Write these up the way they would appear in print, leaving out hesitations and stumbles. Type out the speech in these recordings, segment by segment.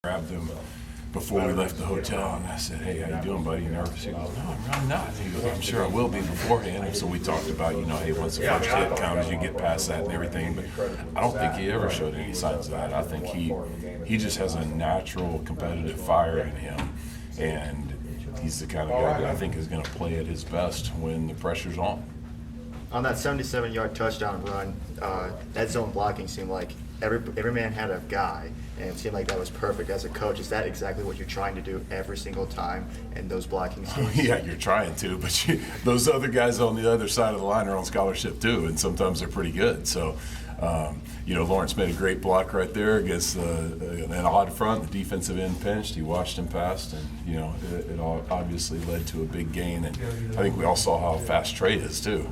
grabbed him before we left the hotel, and I said, "Hey, how you doing, buddy? You nervous?" He goes, "No, I'm not." He goes, "I'm sure I will be beforehand." And so we talked about, hey, once the first hit comes, you get past that and everything. But I don't think he ever showed any signs of that. I think he just has a natural competitive fire in him, and he's the kind of guy that I think is going to play at his best when the pressure's on. On that 77-yard touchdown run, that zone blocking seemed like every man had a guy, and it seemed like that was perfect. As a coach, is that exactly what you're trying to do every single time in those blocking schemes? Yeah, you're trying to, but those other guys on the other side of the line are on scholarship too, and sometimes they're pretty good. So, Lawrence made a great block right there against an odd front. The defensive end pinched. He watched him pass, and it all obviously led to a big gain. And I think we all saw how fast Trey is too.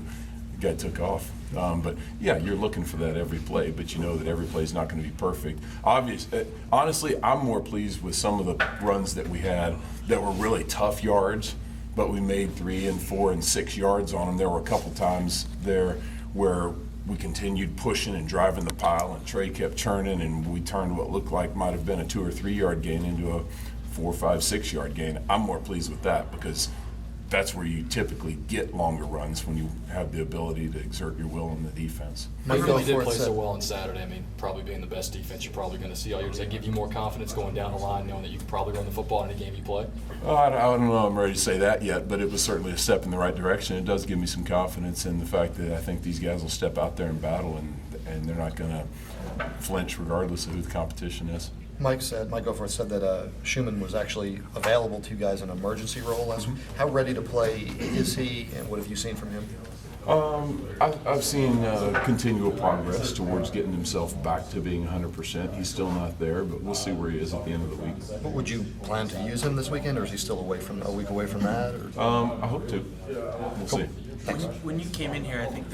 The guy took off. But yeah, you're looking for that every play, but you know that every play is not going to be perfect. Honestly, I'm more pleased with some of the runs that we had that were really tough yards, but we made 3 and 4 and 6 yards on them. There were a couple times there where we continued pushing and driving the pile, and Trey kept churning, and we turned what looked like might have been a 2 or 3 yard gain into a 4, 5, 6 yard gain. I'm more pleased with that because that's where you typically get longer runs, when you have the ability to exert your will in the defense. You really did play so well on Saturday. I mean, probably being the best defense you're probably going to see all year. Does that give you more confidence going down the line, knowing that you can probably run the football in any game you play? I don't know I'm ready to say that yet, but it was certainly a step in the right direction. It does give me some confidence in the fact that I think these guys will step out there and battle, and they're not going to flinch regardless of who the competition is. Mike Goforth said that Schumann was actually available to you guys in an emergency role last week. How ready to play is he, and what have you seen from him? I've seen continual progress towards getting himself back to being 100%. He's still not there, but we'll see where he is at the end of the week. But would you plan to use him this weekend, or is he still a week away from that? Or? I hope to. We'll see. When you came in here, I think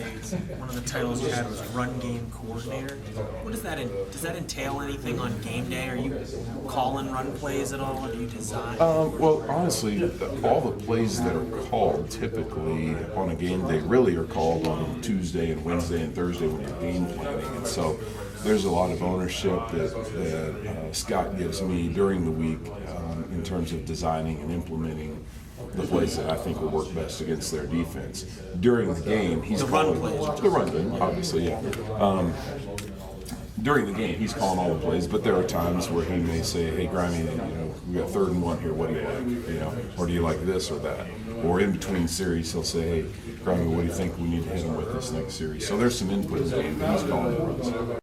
one of the titles you had was run game coordinator. What does that does that entail anything on game day? Are you calling run plays at all, or do you design? Well, honestly, all the plays that are called typically on a game day really are called on Tuesday and Wednesday and Thursday when you're game planning, and so there's a lot of ownership that Scott gives me during the week in terms of designing and implementing the plays that I think will work best against their defense. During the game, he's calling the run game, obviously, yeah. During the game, he's calling all the plays, but there are times where he may say, "Hey, Grimy, we got 3rd and 1 here. What do you like? Or do you like this or that?" Or in between series, he'll say, "Hey, Grimy, what do you think we need to hit him with this next series?" So there's some input in the game, but he's calling the runs.